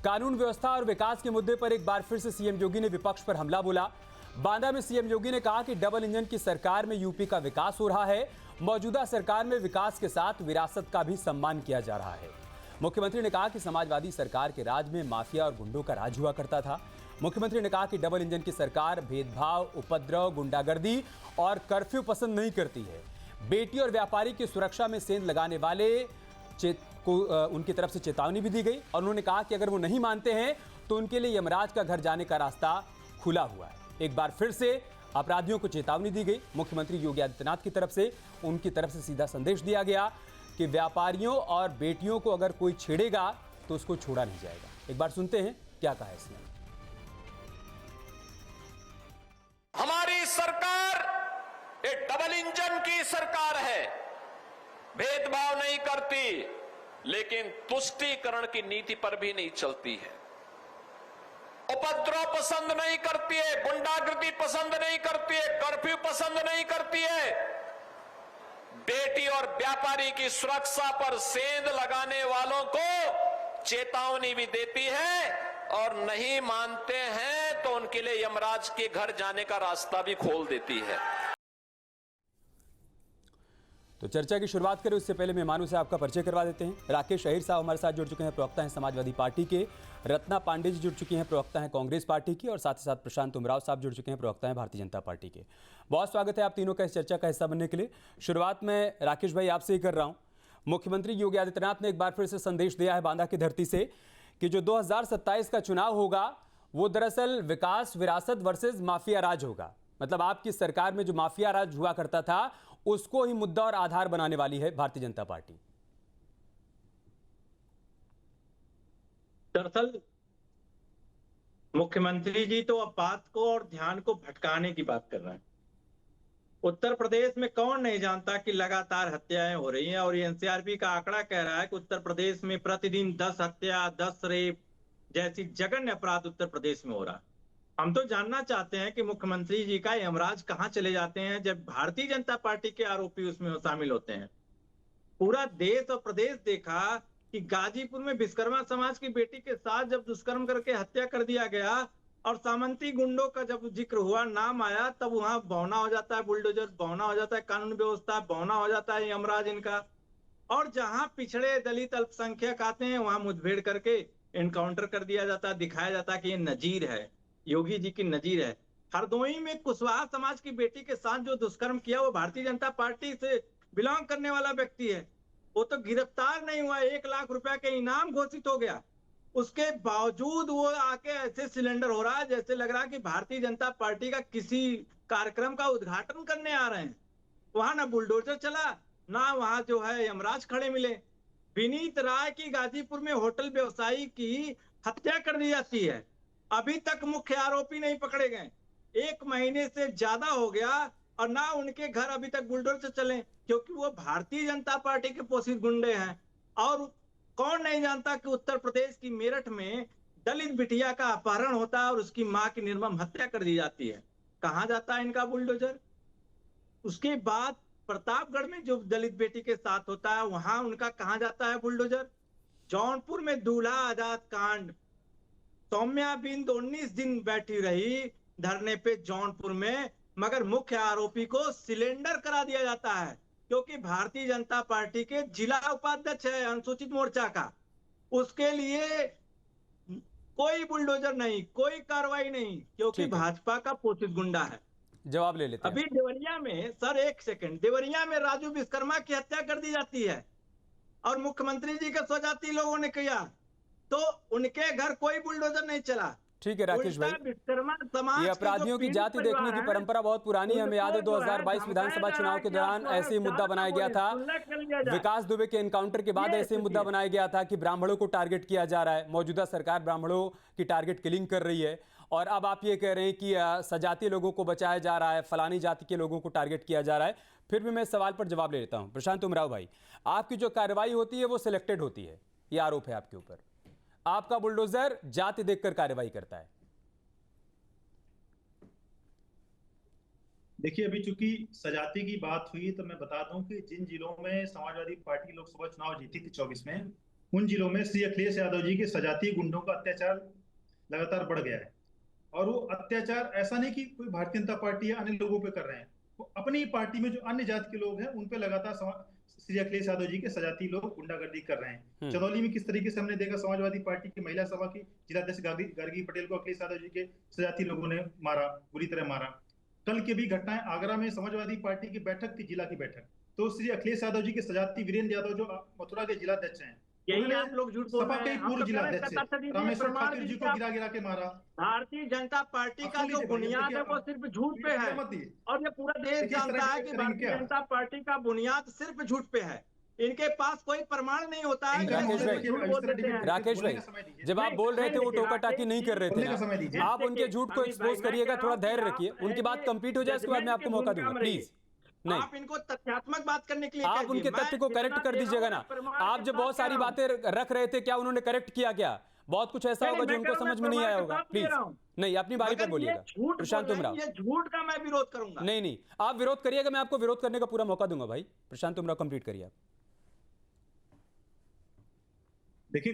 कानून व्यवस्था और विकास के मुद्दे पर एक बार फिर से सीएम योगी ने विपक्ष पर हमला बोला। बांदा में सीएम योगी ने कहा कि डबल इंजन की सरकार में यूपी का विकास हो रहा है। मौजूदा सरकार में विकास के साथ विरासत का भी सम्मान किया जा रहा है। मुख्यमंत्री ने कहा कि समाजवादी सरकार के राज में माफिया और गुंडों का राज हुआ करता था। मुख्यमंत्री ने कहा कि डबल इंजन की सरकार भेदभाव, उपद्रव, गुंडागर्दी और कर्फ्यू पसंद नहीं करती है। बेटी और व्यापारी की सुरक्षा में सेंध लगाने वाले को उनकी तरफ से चेतावनी भी दी गई और उन्होंने कहा कि अगर वो नहीं मानते हैं तो उनके लिए यमराज का घर जाने का रास्ता खुला हुआ है। एक बार फिर से अपराधियों को चेतावनी दी गई। मुख्यमंत्री योगी आदित्यनाथ की तरफ से उनकी तरफ से सीधा संदेश दिया गया कि व्यापारियों और बेटियों को अगर कोई छेड़ेगा तो उसको छोड़ा नहीं जाएगा। एक बार सुनते हैं क्या कहा इसने। हमारी सरकार एक डबल इंजन की सरकार है, भेदभाव नहीं करती, लेकिन तुष्टीकरण की नीति पर भी नहीं चलती है। उपद्रव पसंद नहीं करती है, गुंडागर्दी पसंद नहीं करती है, कर्फ्यू पसंद नहीं करती है। बेटी और व्यापारी की सुरक्षा पर सेंध लगाने वालों को चेतावनी भी देती है और नहीं मानते हैं तो उनके लिए यमराज के घर जाने का रास्ता भी खोल देती है। तो चर्चा की शुरुआत करें उससे पहले मेहमानों से आपका परिचय करवा देते हैं। राकेश अहिर साहब हमारे साथ जुड़ चुके हैं, प्रवक्ता हैं समाजवादी पार्टी के। रत्ना पांडे जी जुड़ चुकी हैं, प्रवक्ता हैं कांग्रेस पार्टी की। और साथ ही साथ प्रशांत उमराव साहब जुड़ चुके हैं, प्रवक्ता हैं भारतीय जनता पार्टी के। बहुत स्वागत है आप तीनों का इस चर्चा का हिस्सा बनने के लिए। शुरुआत में राकेश भाई आपसे ही कर रहा हूँ। मुख्यमंत्री योगी आदित्यनाथ ने एक बार फिर से संदेश दिया है बांदा की धरती से कि जो 2027 का चुनाव होगा वो दरअसल विकास विरासत वर्सेज माफिया राज होगा। मतलब आपकी सरकार में जो माफिया राज हुआ करता था उसको ही मुद्दा और आधार बनाने वाली है भारतीय जनता पार्टी। दरअसल मुख्यमंत्री जी तो अब बात को और ध्यान को भटकाने की बात कर रहे हैं। उत्तर प्रदेश में कौन नहीं जानता कि लगातार हत्याएं हो रही हैं और ये एनसीआरबी का आंकड़ा कह रहा है कि उत्तर प्रदेश में प्रतिदिन 10 हत्या, 10 रेप जैसी जघन्य अपराध उत्तर प्रदेश में हो रहा है। हम तो जानना चाहते हैं कि मुख्यमंत्री जी का यमराज कहां चले जाते हैं जब भारतीय जनता पार्टी के आरोपी उसमें शामिल होते हैं। पूरा देश और प्रदेश देखा कि गाजीपुर में विश्वकर्मा समाज की बेटी के साथ जब दुष्कर्म करके हत्या कर दिया गया और सामंती गुंडों का जब जिक्र हुआ, नाम आया, तब वहां बौना हो जाता है बुलडोजर, बौना हो जाता है कानून व्यवस्था, बौना हो जाता है यमराज इनका। और जहां पिछड़े दलित अल्पसंख्यक आते हैं वहां मुठभेड़ करके एनकाउंटर कर दिया जाता है, दिखाया जाता है कि ये नजीर है, योगी जी की नजीर है। हरदोई में कुशवाहा समाज की बेटी के साथ जो दुष्कर्म किया वो भारतीय जनता पार्टी से बिलोंग करने वाला व्यक्ति है, वो तो गिरफ्तार नहीं हुआ, 1 लाख रुपया के इनाम घोषित हो गया। उसके बावजूद वो आके ऐसे सिलेंडर हो रहा है जैसे लग रहा है कि भारतीय जनता पार्टी का किसी कार्यक्रम का उद्घाटन करने आ रहे हैं। वहां ना बुलडोजर चला, ना वहां जो है यमराज खड़े मिले। विनीत राय की गाजीपुर में होटल व्यवसायी की हत्या कर दी जाती है, अभी तक मुख्य आरोपी नहीं पकड़े गए। 1 महीने से ज्यादा हो गया और ना उनके घर अभी तक बुलडोजर चले, क्योंकि वो भारतीय जनता पार्टी के पोषित गुंडे हैं। और कौन नहीं जानता कि उत्तर प्रदेश की मेरठ में दलित बिटिया का अपहरण होता है और उसकी मां की निर्मम हत्या कर दी जाती है। कहां जाता है इनका बुलडोजर? उसके बाद प्रतापगढ़ में जो दलित बेटी के साथ होता है वहां उनका कहां जाता है बुलडोजर? जौनपुर में दूल्हा आजाद कांड, सौम्या बिंद 19 दिन बैठी रही धरने पे जौनपुर में, मगर मुख्य आरोपी को सिलेंडर करा दिया जाता है क्योंकि भारतीय जनता पार्टी के जिला उपाध्यक्ष है अनुसूचित मोर्चा का। उसके लिए कोई बुलडोजर नहीं, कोई कार्रवाई नहीं, क्योंकि भाजपा का पोषित गुंडा है। जवाब ले लेते हैं। अभी देवरिया में, सर 1 सेकंड, देवरिया में राजू विश्वकर्मा की हत्या कर दी जाती है और मुख्यमंत्री जी के स्वजाति लोगों ने किया तो उनके घर कोई बुलडोजर नहीं चला। ठीक है राकेश भाई, समाज ये अपराधियों की जाति देखने की परंपरा बहुत पुरानी है। हमें याद है 2022 विधानसभा चुनाव के दौरान ऐसे ही मुद्दा बनाया गया था। विकास दुबे के एनकाउंटर के बाद ऐसे ही मुद्दा बनाया गया था कि ब्राह्मणों को टारगेट किया जा रहा है, मौजूदा सरकार ब्राह्मणों की टारगेट किलिंग कर रही है। और अब आप ये कह रहे हैं कि सजातीय लोगों को बचाया जा रहा है, फलानी जाति के लोगों को टारगेट किया जा रहा है। फिर भी मैं सवाल पर जवाब ले लेता हूं। प्रशांत उमराव भाई, आपकी जो कार्रवाई होती है वो सिलेक्टेड होती है, ये आरोप है आपके ऊपर। आपका बुलडोजर जाति देखकर कार्रवाई करता है। देखिए, अभी चूंकि सजाती की बात हुई तो मैं बता दूं कि जिन जिलों में समाजवादी पार्टी लोकसभा चुनाव जीती थी 24 में, उन जिलों में श्री अखिलेश यादव जी के सजातीय गुंडों का अत्याचार लगातार बढ़ गया है। और वो अत्याचार ऐसा नहीं कि कोई भारतीय जनता पार्टी या अन्य लोगों पे कर रहे हैं, वो अपनी पार्टी में जो अन्य जाति के लोग हैं उन पे लगातार श्री अखिलेश यादव जी के सजाती लोग गुंडागर्दी कर रहे हैं। चंदौली में किस तरीके से हमने देखा, समाजवादी पार्टी की महिला सभा की जिलाध्यक्ष गार्गी पटेल को अखिलेश यादव जी के सजाती लोगों ने मारा, बुरी तरह मारा। कल की भी घटनाएं, आगरा में समाजवादी पार्टी की बैठक थी, जिला की बैठक, तो श्री अखिलेश यादव जी के सजाती वीरेंद्र यादव जो मथुरा के जिलाध्यक्ष हैं, यही आप लोग झूठ बोल रहे हैं। पूर्व जिलाध्यक्ष रामेश्वर ठाकुर जी को गिरा के मारा। भारतीय जनता पार्टी का जो बुनियाद है वो सिर्फ झूठ पे है, और ये पूरा देश जानता है कि भारतीय जनता पार्टी का बुनियाद सिर्फ झूठ पे है। इनके पास कोई प्रमाण नहीं होता है। राकेश भाई, जब आप बोल रहे थे वो टोका टाकी नहीं कर रहे थे, आप उनके झूठ को एक्सपोज करिएगा, थोड़ा धैर्य रखिए, उनकी बात कंप्लीट हो जाए उसके बाद मैं आपको मौका दूंगा, प्लीज। नहीं, आप इनको तथ्यात्मक बात करने के लिए आप उनके तथ्य को करेक्ट कर दीजिएगा ना। आप जब बहुत सारी बातें रख रहे थे, क्या उन्होंने करेक्ट किया? क्या बहुत कुछ ऐसा होगा जो उनको समझ में नहीं आया होगा? प्लीज नहीं, अपनी बारी पर बोलिएगा। प्रशांत उमराव, ये झूठ का मैं विरोध करूंगा। नहीं, आप विरोध करिएगा, मैं आपको विरोध करने का पूरा मौका दूंगा। भाई प्रशांत उमराव, कंप्लीट करिए आप। देखिए,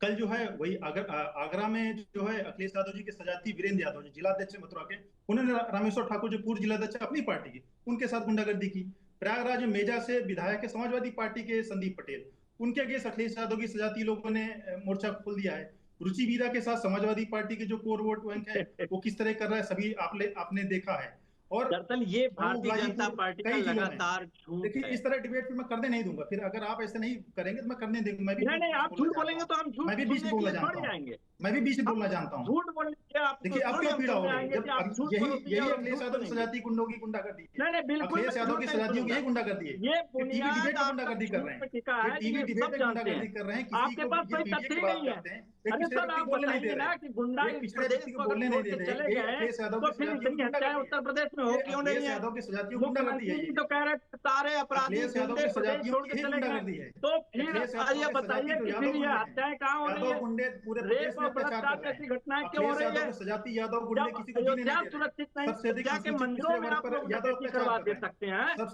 कल जो है वही आगरा में जो है अखिलेश यादव जी के सजाती वीरेंद्र यादव जी जिलाध्यक्ष मथुरा के, उन्होंने रामेश्वर ठाकुर जो पूर्व जिलाध्यक्ष अपनी पार्टी के, उनके साथ गुंडागर्दी की। प्रयागराज में मेजा से विधायक है समाजवादी पार्टी के संदीप पटेल, उनके अगेंस्ट अखिलेश यादव की सजाती लोगों ने मोर्चा खोल दिया है। रुचि वीरा के साथ समाजवादी पार्टी के जो कोर वोट बैंक है वो किस तरह कर रहा है सभी आपने देखा है। और दरअसल ये भारतीय जनता पार्टी का लगातार झूठ देखिए, इस तरह डिबेट फिर मैं करने नहीं दूंगा। फिर अगर आप ऐसे नहीं करेंगे तो मैं करने दूंगा। मैं भी नहीं, आप झूठ बोलेंगे तो हम झूठ, मैं भी बीच बोलना जानता हूं, मैं भी बीच बोलना जानता हूं। झूठ बोलेंगे आप, देखिए अब क्यों पीड़ा हो रही है? जब यही अखिलेश यादव की सजाती गुंडों की गुंडागर्दी है। नहीं, बिल्कुल अखिलेश यादव की सजातियों की यही गुंडागर्दी है। ये टीवी डिबेट में गुंडागर्दी कर रहे हैं, टीवी डिबेट में गुंडागर्दी कर रहे हैं। आपके पास कोई तथ्य ही नहीं है। अरे सर, आप बताइए ना कि गुंडा इस प्रदेश को बोलने नहीं दे रहे, चले गए तो फिर इतनी हत्याएं उत्तर प्रदेश में हो क्यों नहीं है? मुख्यमंत्री तो कह रहे सारे अपराधी गुंडे प्रदेश छोड़ के चले गए, तो फिर ये बताइए कि फिर ये हत्याएं कहाँ हो रही है? रेप और बलात्कार जैसी घटनाएं क्यों हो रही है? सजाती यादव गुंडे किसी को जीने नहीं दे रहे। सुरक्षित नहीं, जाके मंदिरों में आप लोग डकैती करवा दे सकते हैं, तो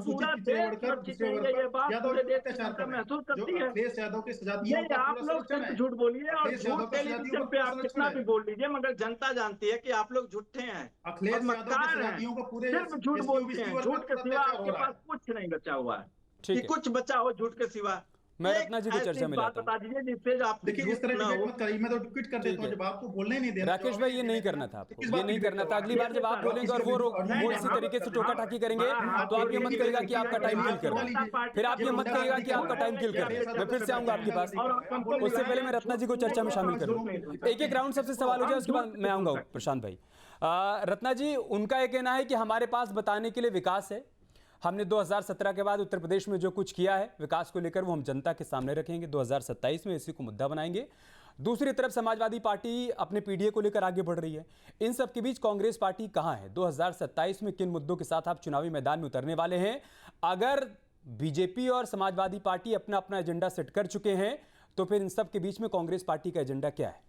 पूरा देश सुरक्षित नहीं है। ये बात पूरे देश की जनता महसूस करती है। अखिलेश यादव के सजाती आप लोग सिर्फ झूठ बोलिए और झूठ के लिए पे आप कितना भी बोल लीजिए, मगर जनता जानती है कि आप लोग झूठे हैं, अखिलेश यादव के सजातियों को पूरे सिर्फ झूठ बोलते हैं। झूठ के सिवा आपके पास कुछ नहीं बचा हुआ है कि कुछ बचा हो झूठ के सिवा। मैं रत्ना जी को चर्चा में लाता हूं। बता दीजिए जिससे आप देखिए, इस तरह डिबेट मत करिए, मैं तो ट्वीट कर देता हूं। जब आपको बोलने नहीं देना, राकेश भाई, ये नहीं करना था आपको, ये नहीं करना था। अगली बार जब आप बोलेंगे और वो इसी तरीके से टोका टाकी करेंगे तो आप ये मत कहिएगा कि आपका टाइम किल कर रहे हैं। फिर आप ये मत कहिएगा कि आपका टाइम किल कर रहे हैं। मैं फिर से आऊंगा आपके पास, उससे पहले मैं रत्ना जी को चर्चा में शामिल करूँ। एक एक राउंड सबसे सवाल हो जाए, उसके बाद मैं आऊंगा प्रशांत भाई। रत्ना जी, उनका ये कहना है कि हमारे पास बताने के लिए विकास है। हमने 2017 के बाद उत्तर प्रदेश में जो कुछ किया है विकास को लेकर वो हम जनता के सामने रखेंगे, 2027 में इसी को मुद्दा बनाएंगे। दूसरी तरफ समाजवादी पार्टी अपने पीडीए को लेकर आगे बढ़ रही है। इन सब के बीच कांग्रेस पार्टी कहाँ है? 2027 में किन मुद्दों के साथ आप चुनावी मैदान में उतरने वाले हैं? अगर बीजेपी और समाजवादी पार्टी अपना अपना एजेंडा सेट कर चुके हैं तो फिर इन सब के बीच में कांग्रेस पार्टी का एजेंडा क्या है?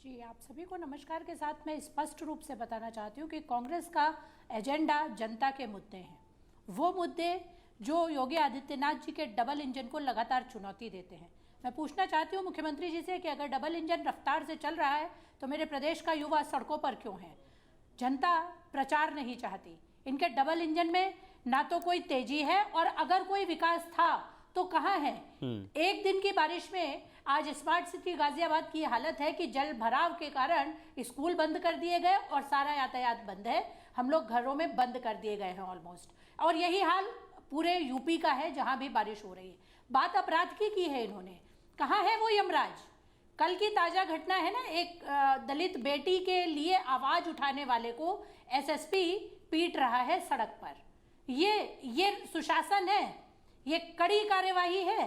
जी, आप सभी को नमस्कार के साथ मैं स्पष्ट रूप से बताना चाहती हूँ कि कांग्रेस का एजेंडा जनता के मुद्दे हैं। वो मुद्दे जो योगी आदित्यनाथ जी के डबल इंजन को लगातार चुनौती देते हैं। मैं पूछना चाहती हूँ मुख्यमंत्री जी से कि अगर डबल इंजन रफ्तार से चल रहा है तो मेरे प्रदेश का युवा सड़कों पर क्यों है? जनता प्रचार नहीं चाहती। इनके डबल इंजन में ना तो कोई तेजी है और अगर कोई विकास था तो कहाँ है? एक दिन की बारिश में आज स्मार्ट सिटी गाजियाबाद की हालत है कि जल भराव के कारण स्कूल बंद कर दिए गए और सारा यातायात बंद है। हम लोग घरों में बंद कर दिए गए हैं ऑलमोस्ट, और यही हाल पूरे यूपी का है जहां भी बारिश हो रही है। बात अपराध की है इन्होंने। कहाँ है वो यमराज? कल की ताजा घटना है ना, एक दलित बेटी के लिए आवाज उठाने वाले को एसएसपी पीट रहा है सड़क पर। ये सुशासन है? ये कड़ी कार्यवाही है?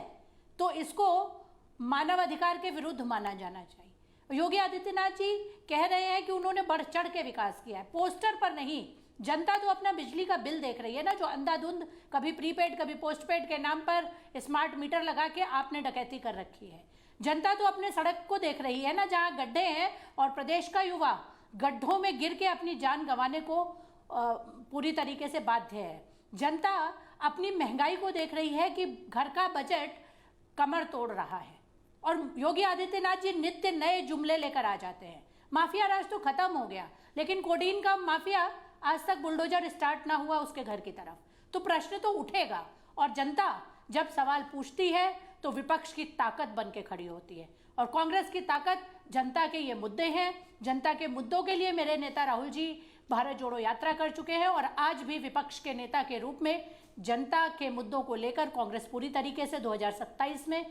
तो इसको मानव अधिकार के विरुद्ध माना जाना चाहिए। योगी आदित्यनाथ जी कह रहे हैं कि उन्होंने बढ़ चढ़ के विकास किया है, पोस्टर पर नहीं। जनता तो अपना बिजली का बिल देख रही है ना, जो अंधाधुंध कभी प्रीपेड कभी पोस्टपेड के नाम पर स्मार्ट मीटर लगा के आपने डकैती कर रखी है। जनता तो अपने सड़क को देख रही है ना, जहाँ गड्ढे हैं और प्रदेश का युवा गड्ढों में गिर के अपनी जान गंवाने को पूरी तरीके से बाध्य है। जनता अपनी महंगाई को देख रही है कि घर का बजट कमर तोड़ रहा है और योगी आदित्यनाथ जी नित्य नए जुमले लेकर आ जाते हैं। माफिया राज तो खत्म हो गया, लेकिन कोडीन का माफिया आज तक बुलडोजर स्टार्ट ना हुआ उसके घर की तरफ। तो प्रश्न तो उठेगा और जनता जब सवाल पूछती है तो विपक्ष की ताकत बन के खड़ी होती है और कांग्रेस की ताकत जनता के ये मुद्दे हैं। जनता के मुद्दों के लिए मेरे नेता राहुल जी भारत जोड़ो यात्रा कर चुके हैं और आज भी विपक्ष के नेता के रूप में जनता के मुद्दों को लेकर कांग्रेस पूरी तरीके से 2027 में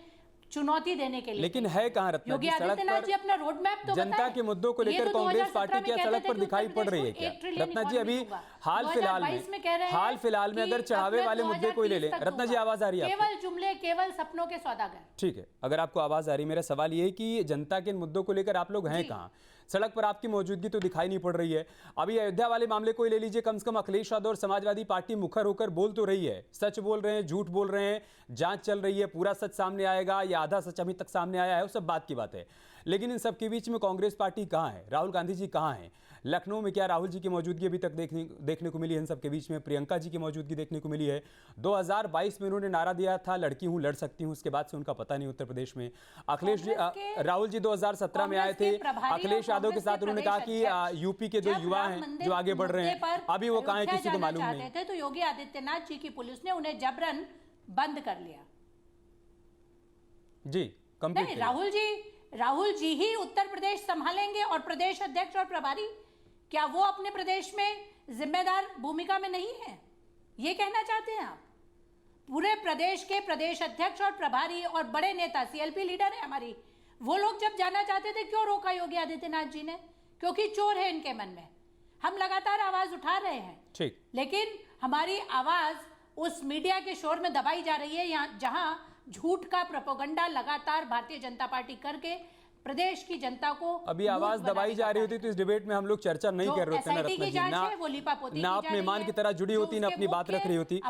चुनौती देने के लिए। लेकिन है कहां रत्ना योगी जी? सड़क आदित्यनाथ पर जी अपना रोड मैप तो जनता बताएं। के मुद्दों को ये लेकर तो कांग्रेस 2017 पार्टी में क्या कहते सड़क थे पर कि दिखाई उत्तर पड़ रही है प्रदेश क्या? को 1 ट्रिलियन रत्ना जी अभी इकोनॉमी होगा। हाल फिलहाल 2022 में कह रहे हैं हाल फिलहाल में कि अगर चढ़ावे अब वाले मैं मुद्दे को ही ले लें। 2030 तक रत्ना जी दूंगा। आवाज आ रही है आपको? केवल जुमले, केवल सपनों के सौदागर। ठीक है, अगर आपको आवाज आ रही है, मेरा सवाल ये है कि जनता के इन मुद्दों को लेकर आप लोग हैं कहाँ? सड़क पर आपकी मौजूदगी तो दिखाई नहीं पड़ रही है। अभी अयोध्या वाले मामले को ही ले लीजिए, कम से कम अखिलेश यादव और समाजवादी पार्टी मुखर होकर बोल तो रही है, सच बोल रहे हैं, झूठ बोल रहे हैं, जांच चल रही है, पूरा सच सामने आएगा या आधा सच अभी तक सामने आया है, वो सब बात की बात है। लेकिन इन सब के बीच में कांग्रेस पार्टी कहाँ है? राहुल गांधी जी कहाँ हैं? लखनऊ में क्या राहुल जी की मौजूदगी अभी तक देखने को मिली है? इन सब के बीच में प्रियंका जी की मौजूदगी देखने को मिली है। 2022 में उन्होंने नारा दिया था लड़की हूं, लड़ सकती हूं, उसके बाद से उनका पता नहीं उत्तर प्रदेश में। अखिलेश जी, राहुल जी 2017 में आए थे, अखिलेश यादव के साथ उन्होंने कहा कि यूपी के जो युवा हैं जो आगे बढ़ रहे हैं, अभी वो कहाँ है किसी को मालूम नहीं थे। तो योगी आदित्यनाथ जी की पुलिस ने उन्हें जबरन बंद कर लिया। जी कंप्लीट नहीं, राहुल जी ही उत्तर प्रदेश संभालेंगे और प्रदेश अध्यक्ष और प्रभारी, क्या वो अपने प्रदेश में जिम्मेदार भूमिका में नहीं है? ये कहना चाहते हैं आप? पूरे प्रदेश के प्रदेश अध्यक्ष और प्रभारी और बड़े नेता, सीएलपी लीडर है हमारी, वो लोग जब जाना चाहते थे क्यों रोका योगी आदित्यनाथ जी ने? क्योंकि चोर है इनके मन में। हम लगातार आवाज उठा रहे हैं, ठीक, लेकिन हमारी आवाज उस मीडिया के शोर में दबाई जा रही है यहाँ, जहां झूठ का प्रोपेगेंडा लगातार भारतीय जनता पार्टी करके प्रदेश की जनता को अभी आवाज दबाई जा रही होती तो इस डिबेट में हम लोग चर्चा नहीं कर रहे होते ना रत्ना जी, ना आप मेहमान की तरह जुड़ी होती ना अपनी बात रख रही होती।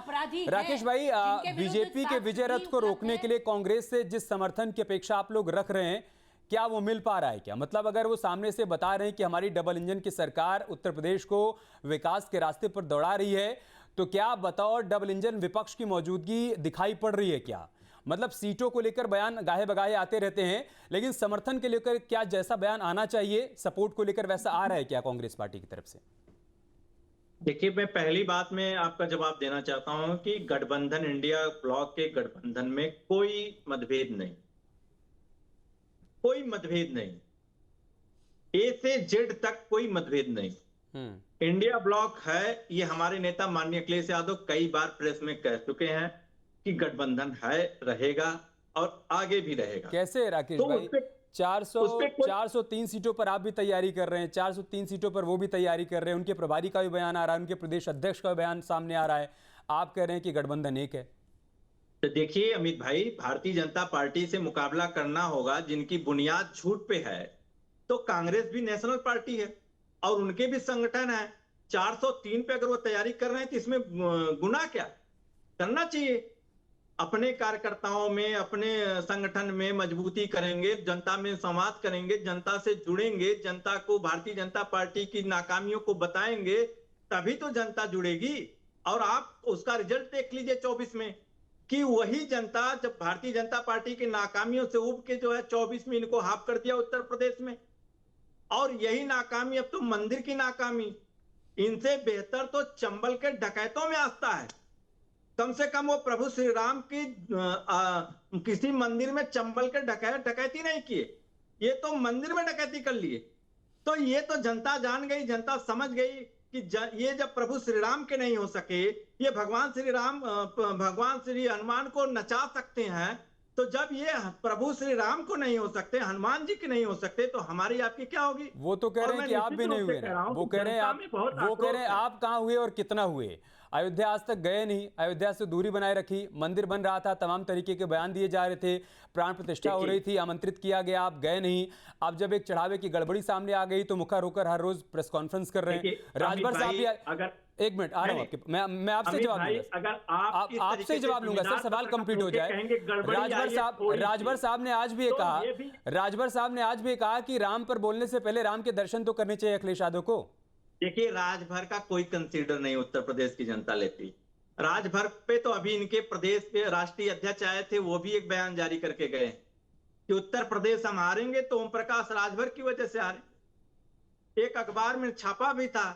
राकेश भाई, बीजेपी के विजय रथ को रोकने के लिए कांग्रेस से जिस समर्थन की अपेक्षा आप लोग रख रहे हैं, क्या वो मिल पा रहा है क्या? मतलब अगर वो सामने से बता रहे हैं कि हमारी डबल इंजन की सरकार उत्तर प्रदेश को विकास के रास्ते पर दौड़ा रही है, तो क्या बतौर डबल इंजन विपक्ष की मौजूदगी दिखाई पड़ रही है क्या? मतलब सीटों को लेकर बयान गाहे बगाहे आते रहते हैं, लेकिन समर्थन के लेकर क्या जैसा बयान आना चाहिए सपोर्ट को लेकर वैसा आ रहा है क्या कांग्रेस पार्टी की तरफ से? देखिए, मैं पहली बात में आपका जवाब देना चाहता हूं कि गठबंधन, इंडिया ब्लॉक के गठबंधन में कोई मतभेद नहीं, कोई मतभेद नहीं, ए से जेड तक कोई मतभेद नहीं। इंडिया ब्लॉक है, ये हमारे नेता माननीय अखिलेश यादव कई बार प्रेस में कह चुके हैं कि गठबंधन है, रहेगा और आगे भी रहेगा। कैसे राकेश तो भाई? 403 सीटों पर आप भी तैयारी कर रहे हैं, 403 सीटों पर वो भी तैयारी कर रहे हैं, उनके प्रभारी का भी बयान आ रहा है, उनके प्रदेश अध्यक्ष का भी बयान सामने आ रहा है, आप कह रहे हैं कि गठबंधन एक है। तो देखिए अमित भाई, भारतीय जनता पार्टी से मुकाबला करना होगा जिनकी बुनियाद झूठ पे है, तो कांग्रेस भी नेशनल पार्टी है और उनके भी संगठन है। 403 पे अगर वो तैयारी कर रहे हैं तो इसमें गुनाह क्या? करना चाहिए। अपने कार्यकर्ताओं में, अपने संगठन में मजबूती करेंगे, जनता में संवाद करेंगे, जनता से जुड़ेंगे, जनता को भारतीय जनता पार्टी की नाकामियों को बताएंगे, तभी तो जनता जुड़ेगी। और आप उसका रिजल्ट देख लीजिए 24 में कि वही जनता जब भारतीय जनता पार्टी की नाकामियों से उब के जो है 24 में इनको हाफ कर दिया उत्तर प्रदेश में, और यही नाकामी अब तो मंदिर की नाकामी, इनसे बेहतर तो चंबल के डकैतों में आस्था है। कम से कम वो प्रभु श्री राम की किसी मंदिर में चंबल के डकैती नहीं किए, ये तो मंदिर में डकैती कर लिए। तो ये तो जनता जान गई, जनता समझ गई कि ये जब प्रभु श्री राम के नहीं हो सके, ये भगवान श्री राम, भगवान श्री हनुमान को नचा सकते हैं, तो जब ये प्रभु श्री राम को नहीं हो सकते, हनुमान जी के नहीं हो सकते, तो हमारी आपकी क्या होगी? वो तो कह रहे हैं कि आप भी नहीं हुए ना, वो कह रहे हैं आप कहाँ हुए और कितना हुए। अयोध्या आज तक गए नहीं, अयोध्या से दूरी बनाए रखी, मंदिर बन रहा था, तमाम तरीके के बयान दिए जा रहे थे, प्राण प्रतिष्ठा हो रही थी, आमंत्रित किया गया, आप गए नहीं। अब जब एक चढ़ावे की गड़बड़ी सामने आ गई तो मुखर होकर हर रोज प्रेस कॉन्फ्रेंस कर रहे हैं। राजभर साहब भी, अगर एक मिनट आ रहा हूं आपके, मैं आपसे जवाब लूंगा, अगर आपसे जवाब लूंगा सर, सवाल कंप्लीट हो जाए। राजभर साहब ने आज भी कहा, राजभर साहब ने आज भी कहा कि राम पर बोलने से पहले राम के दर्शन तो करने चाहिए अखिलेश यादव को। देखिए, राजभर का कोई कंसीडर नहीं उत्तर प्रदेश की जनता लेती। राजभर पे तो अभी इनके प्रदेश के राष्ट्रीय अध्यक्ष आए थे, वो भी एक बयान जारी करके गए कि उत्तर प्रदेश हम हारेंगे तो ओम प्रकाश राजभर की वजह से हारे। एक अखबार में छापा भी था।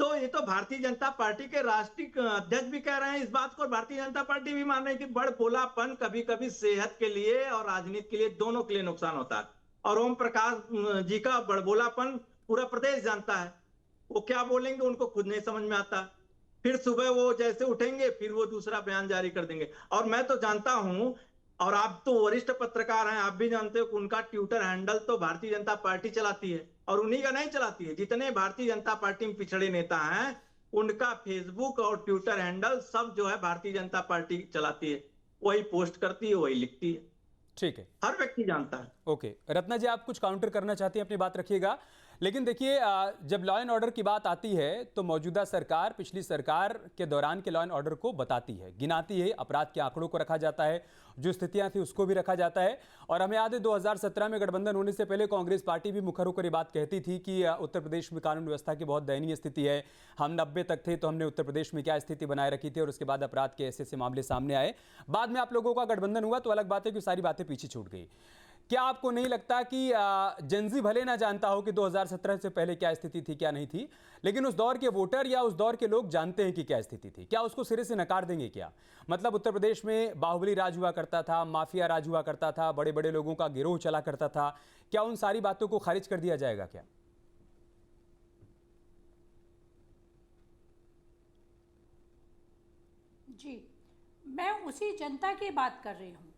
तो ये तो भारतीय जनता पार्टी के राष्ट्रीय अध्यक्ष भी कह रहे हैं इस बात को, भारतीय जनता पार्टी भी मान रही है कि बड़बोलापन कभी कभी सेहत के लिए और राजनीति के लिए, दोनों के लिए नुकसान होता है। और ओम प्रकाश जी का बड़बोलापन पूरा प्रदेश जानता है। वो क्या बोलेंगे उनको खुद नहीं समझ में आता। फिर सुबह वो जैसे उठेंगे फिर वो दूसरा बयान जारी कर देंगे। और मैं तो जानता हूं, और आप तो वरिष्ठ पत्रकार हैं, आप भी जानते हो कि उनका ट्विटर हैंडल तो भारतीय जनता पार्टी चलाती है, और उन्हीं का नहीं चलाती है। जितने भारतीय जनता पार्टी में पिछड़े नेता हैं उनका फेसबुक और ट्विटर हैंडल सब जो है भारतीय जनता पार्टी चलाती है, वही पोस्ट करती है, वही लिखती है। ठीक है, हर व्यक्ति जानता है। ओके रत्ना जी, आप कुछ काउंटर करना चाहती हैं, अपनी बात रखिएगा। लेकिन देखिए, जब लॉ एंड ऑर्डर की बात आती है तो मौजूदा सरकार पिछली सरकार के दौरान के लॉ एंड ऑर्डर को बताती है, गिनाती है, अपराध के आंकड़ों को रखा जाता है, जो स्थितियां थी उसको भी रखा जाता है। और हमें याद है 2017 में गठबंधन होने से पहले कांग्रेस पार्टी भी मुखर होकर ये बात कहती थी कि उत्तर प्रदेश में कानून व्यवस्था की बहुत दयनीय स्थिति है। हम 90 तक थे तो हमने उत्तर प्रदेश में क्या स्थिति बनाए रखी थी, और उसके बाद अपराध के ऐसे ऐसे मामले सामने आए। बाद में आप लोगों का गठबंधन हुआ तो अलग बात है कि सारी बातें पीछे छूट गई। क्या आपको नहीं लगता कि जेनजी भले ना जानता हो कि 2017 से पहले क्या स्थिति थी क्या नहीं थी, लेकिन उस दौर के वोटर या उस दौर के लोग जानते हैं कि क्या स्थिति थी? क्या उसको सिरे से नकार देंगे क्या? मतलब उत्तर प्रदेश में बाहुबली राज हुआ करता था, माफिया राज हुआ करता था, बड़े बड़े लोगों का गिरोह चला करता था, क्या उन सारी बातों को खारिज कर दिया जाएगा क्या? जी, मैं उसी जनता की बात कर रही हूँ।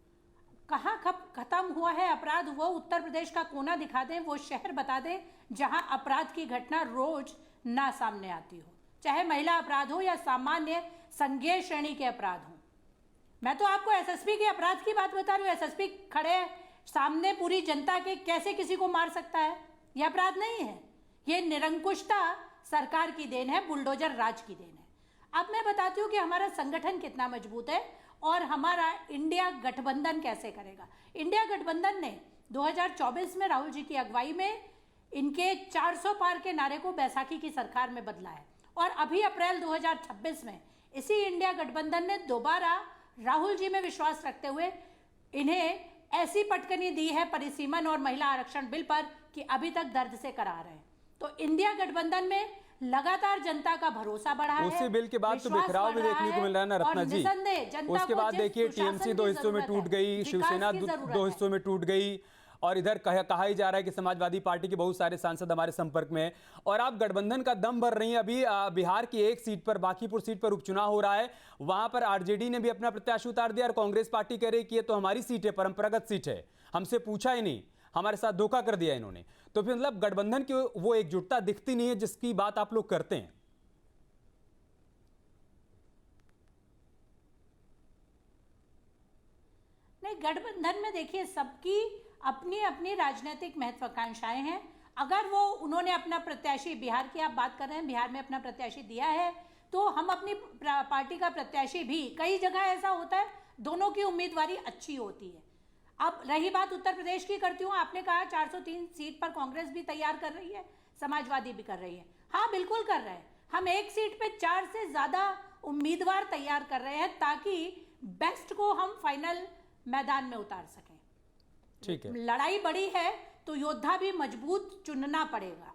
कहाँ खत्म हुआ है अपराध, वो उत्तर प्रदेश का कोना दिखा दें, वो शहर बता दें जहाँ अपराध की घटना रोज ना सामने आती हो, चाहे महिला अपराध हो या सामान्य संज्ञेय श्रेणी के अपराध हो। मैं तो आपको एसएसपी के अपराध की बात बता रही हूँ। एसएसपी खड़े सामने पूरी जनता के, कैसे किसी को मार सकता है? यह अपराध नहीं है, ये निरंकुशता सरकार की देन है, बुलडोजर राज की देन है। अब मैं बताती हूँ कि हमारा संगठन कितना मजबूत है और हमारा इंडिया गठबंधन कैसे करेगा। इंडिया गठबंधन ने 2024 में राहुल जी की अगुवाई में इनके 400 पार के नारे को बैसाखी की सरकार में बदला है, और अभी अप्रैल 2026 में इसी इंडिया गठबंधन ने दोबारा राहुल जी में विश्वास रखते हुए इन्हें ऐसी पटकनी दी है परिसीमन और महिला आरक्षण बिल पर कि अभी तक दर्द से करार है। तो इंडिया गठबंधन में लगातार जनता का भरोसा बढ़ा है। उसी बिल के बाद तो बिखराव भी देखने को मिल रहा है ना रत्ना जी। उसके बाद देखिए टीएमसी 2 हिस्सों में टूट गई, शिवसेना 2 हिस्सों में टूट गई, और इधर कहा ही जा रहा है कि समाजवादी पार्टी के बहुत सारे सांसद हमारे संपर्क में हैं, और आप गठबंधन का दम भर रही हैं। अभी बिहार की एक सीट पर, बांकीपुर सीट पर उपचुनाव हो रहा है, वहां पर आरजेडी ने भी अपना प्रत्याशी उतार दिया और कांग्रेस पार्टी कह रही कि ये तो हमारी सीट है, परंपरागत सीट है, हमसे पूछा ही नहीं, हमारे साथ धोखा कर दिया इन्होंने। तो फिर मतलब गठबंधन की वो एकजुटता दिखती नहीं है जिसकी बात आप लोग करते हैं। नहीं, गठबंधन में देखिए सबकी अपनी अपनी राजनीतिक महत्वाकांक्षाएं हैं। अगर वो उन्होंने अपना प्रत्याशी, बिहार की आप बात कर रहे हैं, बिहार में अपना प्रत्याशी दिया है, तो हम अपनी पार्टी का प्रत्याशी भी, कई जगह ऐसा होता है दोनों की उम्मीदवारी अच्छी होती है। अब रही बात उत्तर प्रदेश की करती हूँ, आपने कहा 403 सीट पर कांग्रेस भी तैयार कर रही है, समाजवादी भी कर रही है। हाँ बिल्कुल कर रहे हैं, हम एक सीट पे 4 से ज्यादा उम्मीदवार तैयार कर रहे हैं ताकि बेस्ट को हम फाइनल मैदान में उतार सकें। ठीक है, लड़ाई बड़ी है तो योद्धा भी मजबूत चुनना पड़ेगा,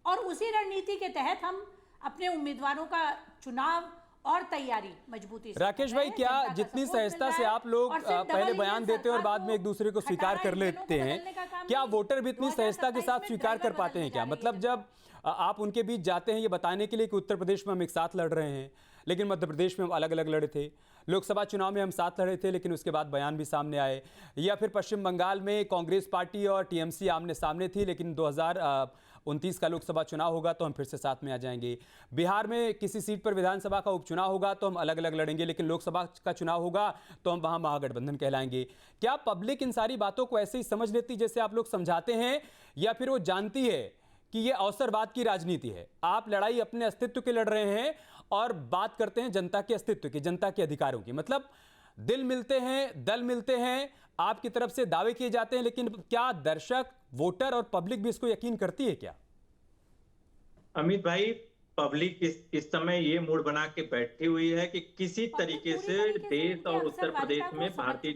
और उसी रणनीति के तहत हम अपने उम्मीदवारों का चुनाव और तैयारी मजबूती से। राकेश भाई, क्या जितनी सहजता से आप लोग पहले बयान देते हैं और बाद में एक दूसरे को स्वीकार कर लेते हैं, क्या वोटर भी इतनी सहजता के साथ स्वीकार कर पाते हैं क्या? मतलब जब आप उनके बीच जाते हैं ये बताने के लिए कि उत्तर प्रदेश में हम एक साथ लड़ रहे हैं, लेकिन मध्य प्रदेश में हम अलग अलग लड़े थे, लोकसभा चुनाव में हम साथ लड़े थे लेकिन उसके बाद बयान भी सामने आए, या फिर पश्चिम बंगाल में कांग्रेस पार्टी और टीएमसी आमने सामने थी लेकिन 2029 का लोकसभा चुनाव होगा तो हम फिर से साथ में आ जाएंगे, बिहार में किसी सीट पर विधानसभा का उपचुनाव होगा तो हम अलग अलग लड़ेंगे, लेकिन लोकसभा का चुनाव होगा तो हम वहां महागठबंधन कहलाएंगे। क्या पब्लिक इन सारी बातों को ऐसे ही समझ लेती जैसे आप लोग समझाते हैं, या फिर वो जानती है कि ये अवसरवाद की राजनीति है, आप लड़ाई अपने अस्तित्व की लड़ रहे हैं और बात करते हैं जनता के अस्तित्व की, जनता के अधिकारों की? मतलब दिल मिलते हैं, दल मिलते हैं, आपकी तरफ से दावे किए जाते हैं, लेकिन क्या दर्शक, वोटर और पब्लिक भी इसको यकीन करती है क्या? अमित भाई, पब्लिक इस समय ये मूड बना के बैठी हुई है कि किसी तरीके से देश और उत्तर प्रदेश में भारतीय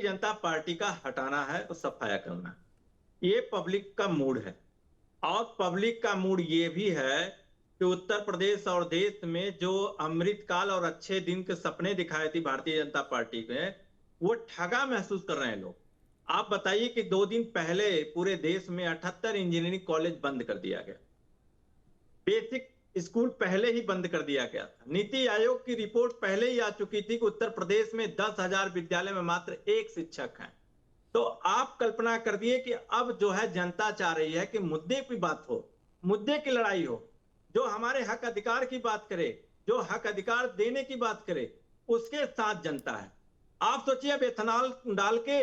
जनता पार्टी का हटाना है और सफाया करना है। ये पब्लिक का मूड है। और पब्लिक का मूड ये भी है कि उत्तर प्रदेश और देश में जो अमृतकाल और अच्छे दिन के सपने दिखाए थी भारतीय जनता पार्टी में, वो ठगा महसूस कर रहे हैं लोग। आप बताइए कि 2 दिन पहले पूरे देश में 78 इंजीनियरिंग कॉलेज बंद कर दिया गया, बेसिक स्कूल पहले ही बंद कर दिया गया था। नीति आयोग की रिपोर्ट पहले ही आ चुकी थी कि उत्तर प्रदेश में 10,000 विद्यालय में मात्र 1 शिक्षक है। तो आप कल्पना कर दिए कि अब जो है जनता चाह रही है कि मुद्दे की बात हो, मुद्दे की लड़ाई हो, जो हमारे हक अधिकार की बात करे, जो हक अधिकार देने की बात करे, उसके साथ जनता है। आप सोचिए, अब एथेनॉल डाल के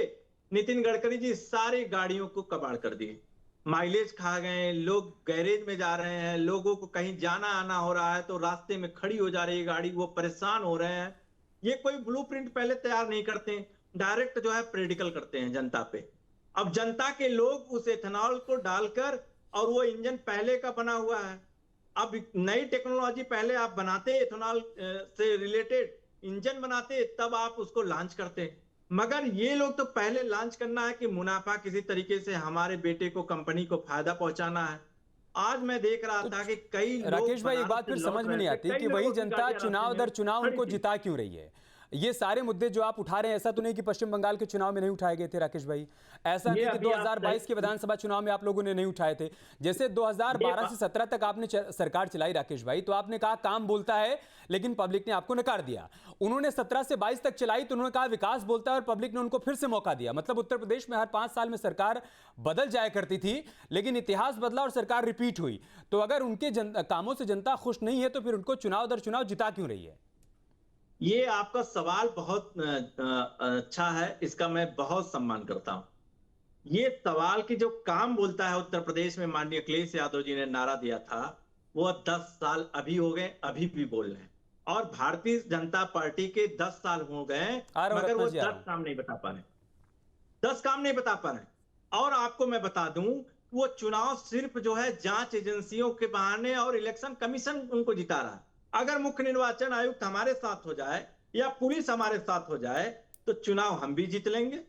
नितिन गडकरी जी सारी गाड़ियों को कबाड़ कर दिए, माइलेज खा गए, लोग गैरेज में जा रहे हैं, लोगों को कहीं जाना आना हो रहा है तो रास्ते में खड़ी हो जा रही है गाड़ी, वो परेशान हो रहे हैं। ये कोई ब्लूप्रिंट पहले तैयार नहीं करते, डायरेक्ट जो है प्रेडिकल करते हैं जनता पे। अब जनता के लोग उस एथेनॉल को डालकर, और वो इंजन पहले का बना हुआ है, अब नई टेक्नोलॉजी पहले आप बनाते एथेनॉल से रिलेटेड इंजन बनाते, तब आप उसको लॉन्च करते। मगर ये लोग तो पहले लॉन्च करना है कि मुनाफा किसी तरीके से हमारे बेटे को, कंपनी को फायदा पहुंचाना है। आज मैं देख रहा था कि कई लोग, राकेश भाई, एक बात फिर समझ में नहीं आती कि वही जनता चुनाव दर चुनाव उनको जिता क्यों रही है। ये सारे मुद्दे जो आप उठा रहे हैं, ऐसा तो नहीं कि पश्चिम बंगाल के चुनाव में नहीं उठाए गए थे राकेश भाई, ऐसा नहीं कि 2022 के विधानसभा चुनाव में आप लोगों ने नहीं उठाए थे। जैसे 2012 से 17 तक आपने सरकार चलाई राकेश भाई, तो आपने कहा काम बोलता है, लेकिन पब्लिक ने आपको नकार दिया। उन्होंने 17 से 22 तक चलाई तो उन्होंने कहा विकास बोलता है, और पब्लिक ने उनको फिर से मौका दिया। मतलब उत्तर प्रदेश में हर 5 साल में सरकार बदल जाया करती थी, लेकिन इतिहास बदला और सरकार रिपीट हुई। तो अगर उनके कामों से जनता खुश नहीं है तो फिर उनको चुनाव दर चुनाव जिता क्यों रही है? ये आपका सवाल बहुत अच्छा है, इसका मैं बहुत सम्मान करता हूं। ये सवाल की जो काम बोलता है, उत्तर प्रदेश में माननीय अखिलेश यादव जी ने नारा दिया था, वो 10 साल अभी हो गए, अभी भी बोल रहे हैं। और भारतीय जनता पार्टी के 10 साल हो गए, मगर वो 10 काम नहीं बता पा रहे, 10 काम नहीं बता पा रहे। और आपको मैं बता दूं, वो चुनाव सिर्फ जो है जांच एजेंसियों के बहाने और इलेक्शन कमीशन उनको जिता रहा है। अगर मुख्य निर्वाचन आयुक्त हमारे साथ हो जाए या पुलिस हमारे साथ हो जाए तो चुनाव हम भी जीत लेंगे,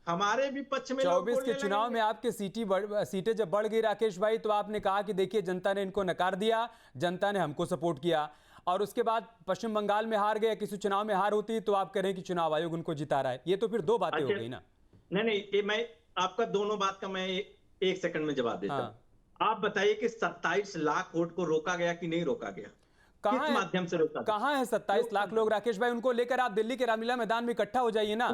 हमारे भी पक्ष में। 24 के चुनाव में आपके सीटें जब बढ़ गई राकेश भाई, तो आपने कहा कि देखिए जनता ने इनको नकार दिया, जनता ने हमको सपोर्ट किया। और उसके बाद पश्चिम बंगाल में हार गए, किसी चुनाव में हार होती तो आप कह रहे हैं कि चुनाव आयोग उनको जिता रहा है। ये तो फिर 2 बातें हो गई ना। नहीं, ये मैं आपका दोनों बात का मैं 1 सेकंड में जवाब देता हूं। आप बताइए कि 27 लाख वोट को रोका गया कि नहीं रोका गया? किस माध्यम से रोका? कहां है 27 लाख लोग राकेश भाई? उनको लेकर आप दिल्ली के रामलीला मैदान में इकट्ठा हो जाइए ना।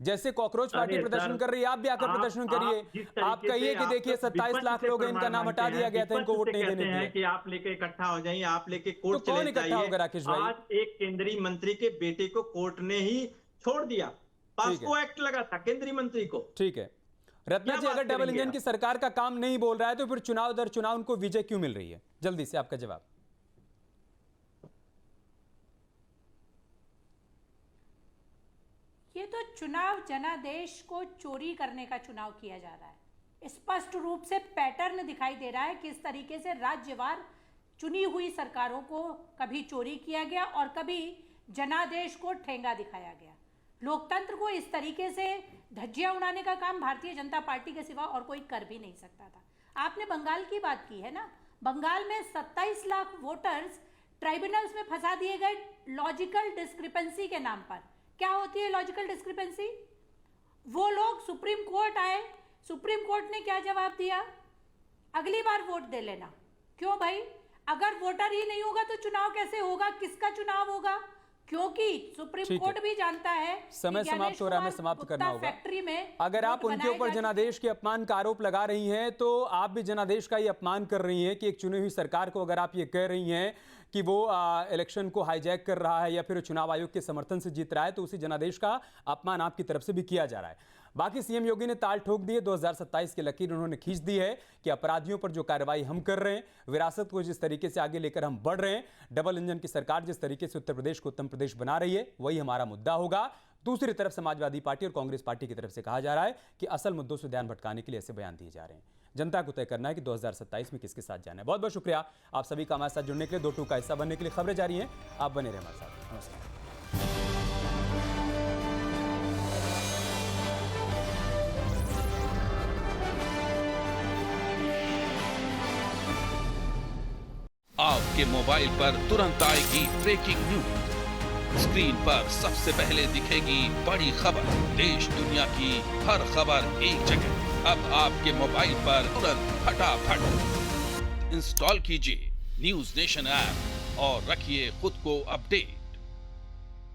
जैसे कॉकरोच पार्टी प्रदर्शन कर रही है, आप भी आकर प्रदर्शन करिए। आप कहिए कि देखिए 27 लाख लोग हैं, इनका नाम हटा दिया गया था, इनको वोट नहीं देने दिए। कि आप लेके इकट्ठा हो जाइए, आप लेके कोर्ट तो कौन इकट्ठा होगा राकेश भाई? आज एक केंद्रीय मंत्री के बेटे को कोर्ट ने ही छोड़ दिया, पास्को एक्ट लगा था केंद्रीय मंत्री को। ठीक है रत्ना जी, अगर डबल इंजन की सरकार का काम नहीं बोल रहा है तो फिर चुनाव दर चुनाव उनको विजय क्यों मिल रही है? जल्दी से आपका जवाब। ये तो चुनाव जनादेश को चोरी करने का चुनाव किया जा रहा है। स्पष्ट रूप से पैटर्न दिखाई दे रहा है किस तरीके से राज्यवार चुनी हुई सरकारों को कभी चोरी किया गया और कभी जनादेश को ठेंगा दिखाया गया। लोकतंत्र को इस तरीके से धज्जियां उड़ाने का काम भारतीय जनता पार्टी के सिवा और कोई कर भी नहीं सकता था। आपने बंगाल की बात की है ना, बंगाल में 27 लाख वोटर्स ट्राइब्यूनल्स में फंसा दिए गए लॉजिकल डिस्क्रिपेंसी के नाम पर। क्या होती है लॉजिकल डिस्क्रिपेंसी? वो लोग सुप्रीम कोर्ट आए, सुप्रीम कोर्ट ने क्या जवाब दिया? अगली बार वोट दे लेना। क्यों भाई? अगर वोटर ही नहीं होगा तो चुनाव कैसे होगा? किसका चुनाव होगा? क्योंकि सुप्रीम कोर्ट भी जानता है समय समाप्त हो रहा है, समाप्त करना होगा। फैक्ट्री में अगर आप उनके ऊपर जनादेश के अपमान का आरोप लगा रही हैं तो आप भी जनादेश का ही अपमान कर रही हैं कि एक चुनी हुई सरकार को अगर आप ये कह रही हैं कि वो इलेक्शन को हाईजैक कर रहा है या फिर चुनाव आयोग के समर्थन से जीत रहा है, तो उसी जनादेश का अपमान आपकी तरफ से भी किया जा रहा है। बाकी सीएम योगी ने ताल ठोक दिए, 2027 की लकीर उन्होंने खींच दी है कि अपराधियों पर जो कार्रवाई हम कर रहे हैं, विरासत को जिस तरीके से आगे लेकर हम बढ़ रहे हैं, डबल इंजन की सरकार जिस तरीके से उत्तर प्रदेश को उत्तम प्रदेश बना रही है, वही हमारा मुद्दा होगा। दूसरी तरफ समाजवादी पार्टी और कांग्रेस पार्टी की तरफ से कहा जा रहा है कि असल मुद्दों से ध्यान भटकाने के लिए ऐसे बयान दिए जा रहे हैं। जनता को तय करना है कि 2027 में किसके साथ जाना है। बहुत बहुत शुक्रिया आप सभी का हमारे साथ जुड़ने के लिए। 2 का हिस्सा बनने के लिए खबरें जारी हैं, आप बने रहे हमारे साथ। नमस्कार। आपके मोबाइल पर तुरंत आएगी ब्रेकिंग न्यूज। स्क्रीन पर सबसे पहले दिखेगी बड़ी खबर। देश दुनिया की हर खबर एक जगह। अब आपके मोबाइल पर तुरंत फटाफट इंस्टॉल कीजिए न्यूज नेशन ऐप और रखिए खुद को अपडेट।